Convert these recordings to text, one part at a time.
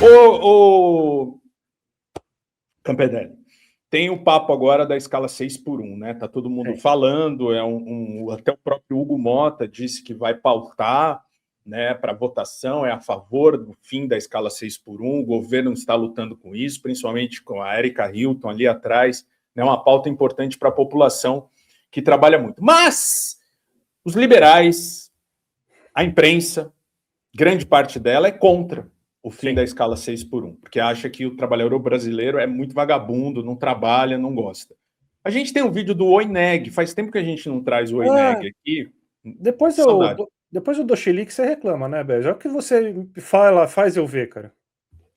Ô, Campedelli, tem o papo agora da escala 6x1, né? Tá todo mundo falando, até o próprio Hugo Mota disse que vai pautar, né, para votação, é a favor do fim da escala 6x1, o governo está lutando com isso, principalmente com a Erika Hilton ali atrás, né, uma pauta importante para a população que trabalha muito. Mas os liberais, a imprensa, grande parte dela é contra o fim da escala 6x1, porque acha que o trabalhador brasileiro é muito vagabundo, não trabalha, não gosta. A gente tem um vídeo do Oineg, faz tempo que a gente não traz o Oineg aqui. Depois eu dou chilique, você reclama, né, Bé? Já que você faz eu ver, cara.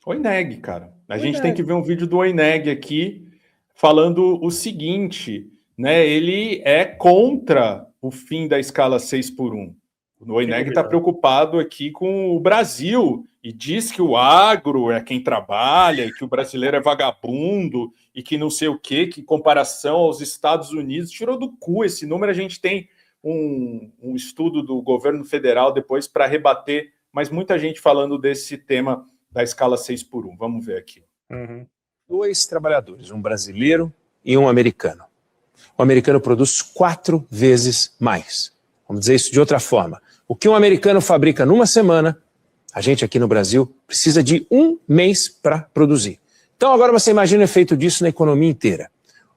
Oineg, cara. A gente tem que ver um vídeo do Oineg aqui falando o seguinte, né? Ele é contra o fim da escala 6x1. O Oineg está preocupado aqui com o Brasil e diz que o agro é quem trabalha e que o brasileiro é vagabundo e que não sei o quê, que em comparação aos Estados Unidos, tirou do cu esse número. A gente tem um estudo do governo federal depois para rebater, mas muita gente falando desse tema da escala 6x1. Vamos ver aqui. Dois trabalhadores, um brasileiro e um americano. O americano produz 4 vezes mais. Vamos dizer isso de outra forma. O que um americano fabrica numa semana, a gente aqui no Brasil precisa de 1 mês para produzir. Então agora você imagina o efeito disso na economia inteira.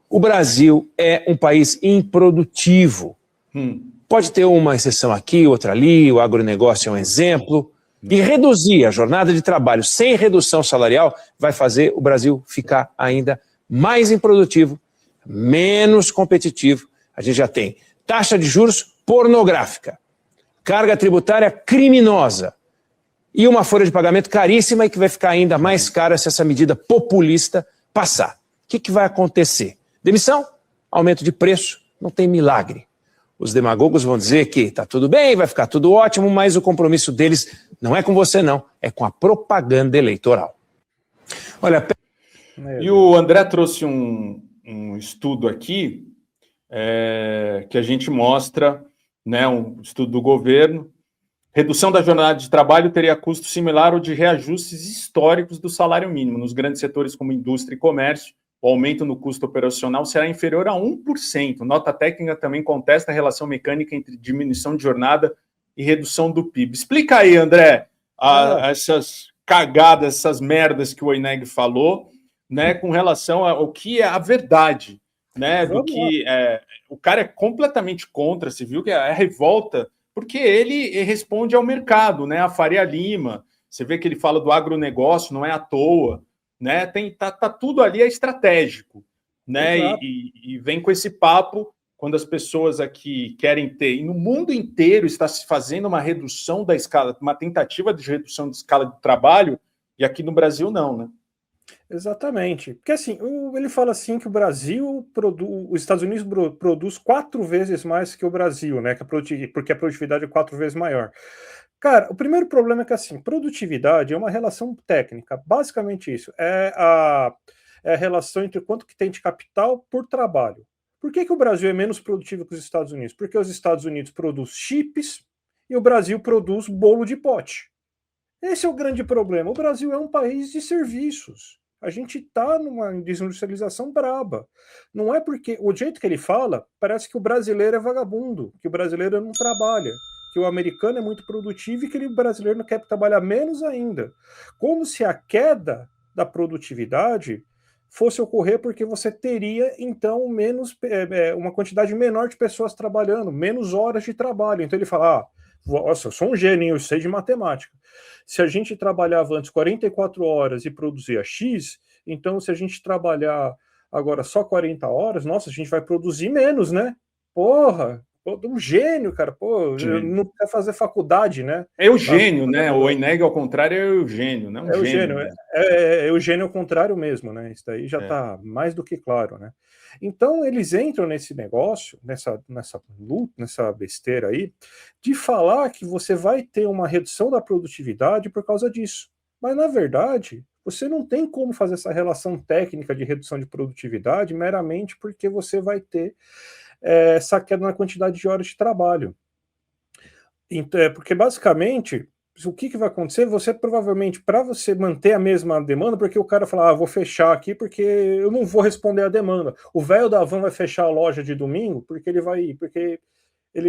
O Brasil é um país improdutivo. Pode ter uma exceção aqui, outra ali, o agronegócio é um exemplo. E reduzir a jornada de trabalho sem redução salarial vai fazer o Brasil ficar ainda mais improdutivo, menos competitivo. A gente já tem taxa de juros pornográfica, carga tributária criminosa e uma folha de pagamento caríssima e que vai ficar ainda mais cara se essa medida populista passar. O que vai acontecer? Demissão? Aumento de preço? Não tem milagre. Os demagogos vão dizer que está tudo bem, vai ficar tudo ótimo, mas o compromisso deles não é com você não, é com a propaganda eleitoral. Olha, e o André trouxe um estudo aqui que a gente mostra, né, um estudo do governo. Redução da jornada de trabalho teria custo similar ao de reajustes históricos do salário mínimo. Nos grandes setores como indústria e comércio, o aumento no custo operacional será inferior a 1%. Nota técnica também contesta a relação mecânica entre diminuição de jornada e redução do PIB. Explica aí, André, essas cagadas, essas merdas que o Oineg falou, né, com relação ao que é a verdade, né, do que o cara é completamente contra, você viu que é a revolta, porque ele responde ao mercado, né, a Faria Lima, você vê que ele fala do agronegócio, não é à toa, né, tá tudo ali estratégico, né, e vem com esse papo quando as pessoas aqui querem ter, e no mundo inteiro está se fazendo uma redução da escala, uma tentativa de redução de escala de trabalho, e aqui no Brasil não, né? Exatamente, porque assim, ele fala assim que o Brasil os Estados Unidos produz 4 vezes mais que o Brasil, né, porque a produtividade é 4 vezes maior. Cara, o primeiro problema é que assim, produtividade é uma relação técnica, basicamente isso, é a relação entre quanto que tem de capital por trabalho. Por que o Brasil é menos produtivo que os Estados Unidos? Porque os Estados Unidos produzem chips e o Brasil produz bolo de pote. Esse é o grande problema. O Brasil é um país de serviços. A gente está numa desindustrialização braba. Não é porque, o jeito que ele fala, parece que o brasileiro é vagabundo, que o brasileiro não trabalha, que o americano é muito produtivo e que o brasileiro não quer trabalhar menos ainda. Como se a queda da produtividade fosse ocorrer porque você teria, então, uma quantidade menor de pessoas trabalhando, menos horas de trabalho. Então ele fala, nossa, eu sou um gênio, eu sei de matemática. Se a gente trabalhava antes 44 horas e produzia X, então se a gente trabalhar agora só 40 horas, nossa, a gente vai produzir menos, né? Porra, um gênio, cara. Pô, não quer fazer faculdade, né? É o gênio, né? O Oineg, ao contrário, é o gênio, não é o gênio. É o gênio ao contrário mesmo, né? Isso daí já tá mais do que claro, né? Então, eles entram nesse negócio, nessa luta, nessa besteira aí, de falar que você vai ter uma redução da produtividade por causa disso. Mas, na verdade, você não tem como fazer essa relação técnica de redução de produtividade meramente porque você vai ter essa queda na quantidade de horas de trabalho. Então, porque, basicamente, o que vai acontecer? Você provavelmente, para você manter a mesma demanda, porque o cara fala, vou fechar aqui porque eu não vou responder a demanda. O velho da van vai fechar a loja de domingo porque ele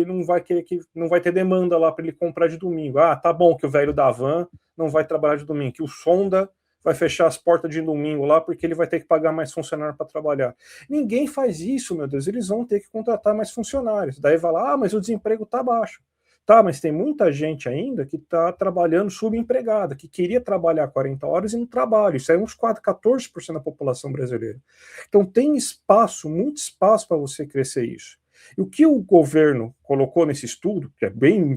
não vai querer não vai ter demanda lá para ele comprar de domingo. Tá bom que o velho da van não vai trabalhar de domingo, que o Sonda vai fechar as portas de domingo lá porque ele vai ter que pagar mais funcionário para trabalhar. Ninguém faz isso, meu Deus, eles vão ter que contratar mais funcionários. Daí vai lá, mas o desemprego tá baixo. Tá, mas tem muita gente ainda que está trabalhando subempregada, que queria trabalhar 40 horas e não trabalha. Isso é uns 14% da população brasileira. Então tem espaço, muito espaço para você crescer isso. E o que o governo colocou nesse estudo, que é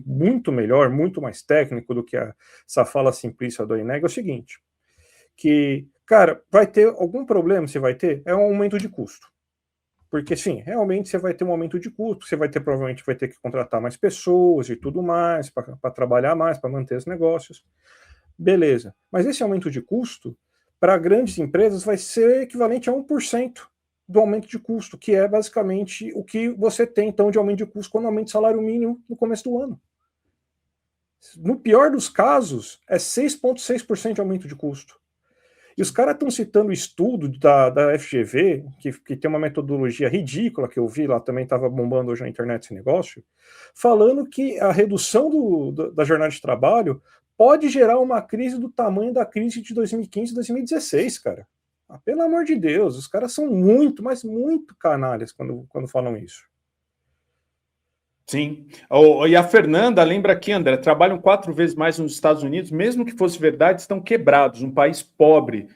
muito melhor, muito mais técnico do que essa fala simplista do INEG, é o seguinte, que, cara, vai ter algum problema, você vai ter, é um aumento de custo. Porque, sim, realmente você vai ter um aumento de custo, você provavelmente vai ter que contratar mais pessoas e tudo mais, para trabalhar mais, para manter os negócios. Beleza. Mas esse aumento de custo, para grandes empresas, vai ser equivalente a 1% do aumento de custo, que é basicamente o que você tem, então, de aumento de custo quando aumenta o salário mínimo no começo do ano. No pior dos casos, é 6,6% de aumento de custo. E os caras estão citando o estudo da FGV, que tem uma metodologia ridícula, que eu vi lá, também estava bombando hoje na internet esse negócio, falando que a redução da jornada de trabalho pode gerar uma crise do tamanho da crise de 2015 e 2016, cara. Pelo amor de Deus, os caras são muito, mas muito canalhas quando falam isso. Sim. E a Fernanda, lembra aqui, André, trabalham 4 vezes mais nos Estados Unidos, mesmo que fosse verdade, estão quebrados, um país pobre,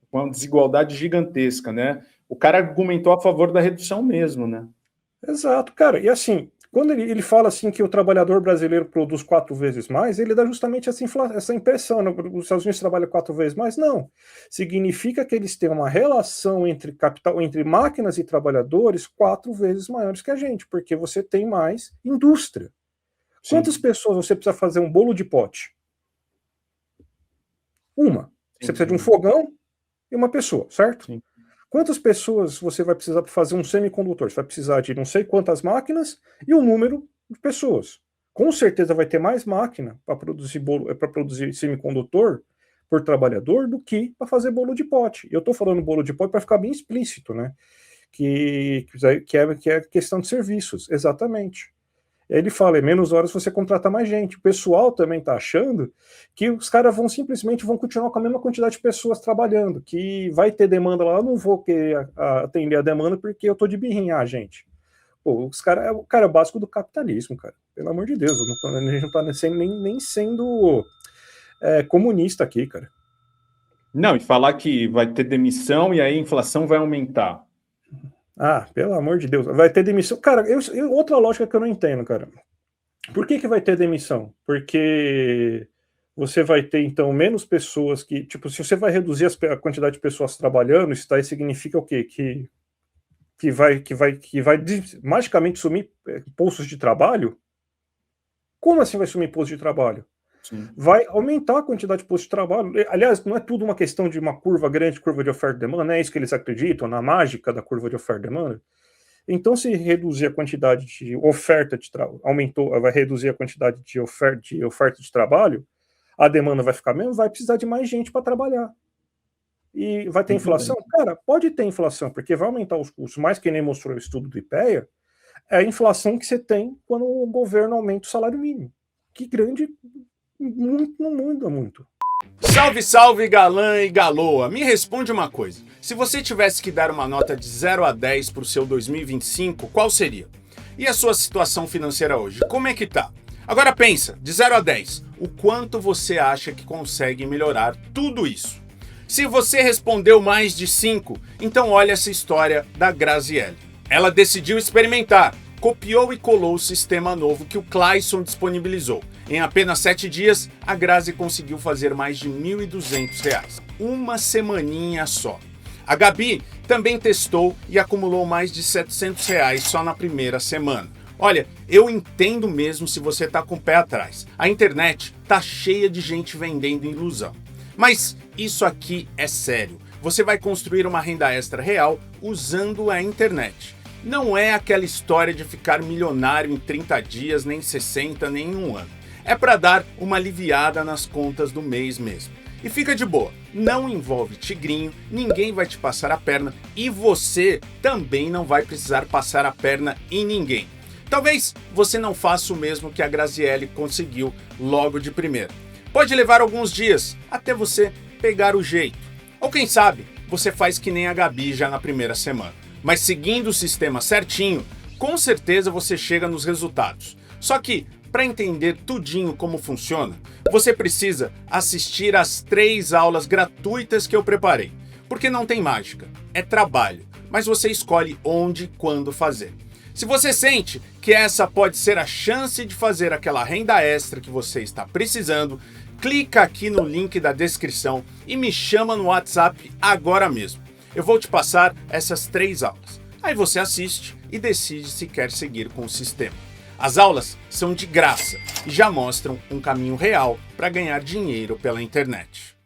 com uma desigualdade gigantesca, né? O cara argumentou a favor da redução mesmo, né? Exato, cara. E assim, quando ele fala assim que o trabalhador brasileiro produz 4 vezes mais, ele dá justamente essa impressão, né? Os Estados Unidos trabalham 4 vezes mais? Não. Significa que eles têm uma relação entre capital, entre máquinas e trabalhadores 4 vezes maiores que a gente, porque você tem mais indústria. Sim. Quantas pessoas você precisa fazer um bolo de pote? Uma. Você precisa de um fogão e uma pessoa, certo? Sim. Quantas pessoas você vai precisar para fazer um semicondutor? Você vai precisar de não sei quantas máquinas e um número de pessoas. Com certeza vai ter mais máquina para produzir semicondutor por trabalhador do que para fazer bolo de pote. Eu estou falando bolo de pote para ficar bem explícito, né? Que é questão de serviços, exatamente. Ele fala, menos horas você contrata mais gente. O pessoal também está achando que os caras simplesmente vão continuar com a mesma quantidade de pessoas trabalhando, que vai ter demanda lá, eu não vou querer atender a demanda porque eu tô de birrinha, gente. Pô, os caras é o básico do capitalismo, cara. Pelo amor de Deus, a gente não tá nem sendo comunista aqui, cara. Não, e falar que vai ter demissão e aí a inflação vai aumentar. Pelo amor de Deus, vai ter demissão. Cara, outra lógica que eu não entendo, cara. Por que vai ter demissão? Porque você vai ter, então, menos pessoas que... Tipo, se você vai reduzir a quantidade de pessoas trabalhando, isso daí significa o quê? Que vai magicamente sumir postos de trabalho? Como assim vai sumir postos de trabalho? Sim. Vai aumentar a quantidade de postos de trabalho. Aliás, não é tudo uma questão de uma curva grande, curva de oferta e demanda, não é isso que eles acreditam, na mágica da curva de oferta e demanda? Então, se reduzir a quantidade de oferta de trabalho, vai reduzir a quantidade de oferta de trabalho, a demanda vai ficar mesmo, vai precisar de mais gente para trabalhar. E vai ter inflação? Cara, pode ter inflação, porque vai aumentar os custos, mas que nem mostrou o estudo do IPEA, é a inflação que você tem quando o governo aumenta o salário mínimo. Que grande... não muda muito. Salve, salve, galã e galoa. Me responde uma coisa. Se você tivesse que dar uma nota de 0 a 10 pro seu 2025, qual seria? E a sua situação financeira hoje? Como é que tá? Agora pensa, de 0 a 10, o quanto você acha que consegue melhorar tudo isso? Se você respondeu mais de 5, então olha essa história da Graziele. Ela decidiu experimentar, copiou e colou o sistema novo que o Clayson disponibilizou. Em apenas 7 dias, a Grazi conseguiu fazer mais de R$ 1.200. Uma semaninha só. A Gabi também testou e acumulou mais de R$ 700 só na primeira semana. Olha, eu entendo mesmo se você tá com o pé atrás. A internet tá cheia de gente vendendo ilusão. Mas isso aqui é sério. Você vai construir uma renda extra real usando a internet. Não é aquela história de ficar milionário em 30 dias, nem 60, nem em um ano. É para dar uma aliviada nas contas do mês mesmo. E fica de boa, não envolve tigrinho, ninguém vai te passar a perna e você também não vai precisar passar a perna em ninguém. Talvez você não faça o mesmo que a Graziele conseguiu logo de primeira. Pode levar alguns dias até você pegar o jeito. Ou quem sabe, você faz que nem a Gabi já na primeira semana. Mas seguindo o sistema certinho, com certeza você chega nos resultados. Só que, para entender tudinho como funciona, você precisa assistir às 3 aulas gratuitas que eu preparei. Porque não tem mágica, é trabalho, mas você escolhe onde e quando fazer. Se você sente que essa pode ser a chance de fazer aquela renda extra que você está precisando, clica aqui no link da descrição e me chama no WhatsApp agora mesmo. Eu vou te passar essas 3 aulas. Aí você assiste e decide se quer seguir com o sistema. As aulas são de graça e já mostram um caminho real para ganhar dinheiro pela internet.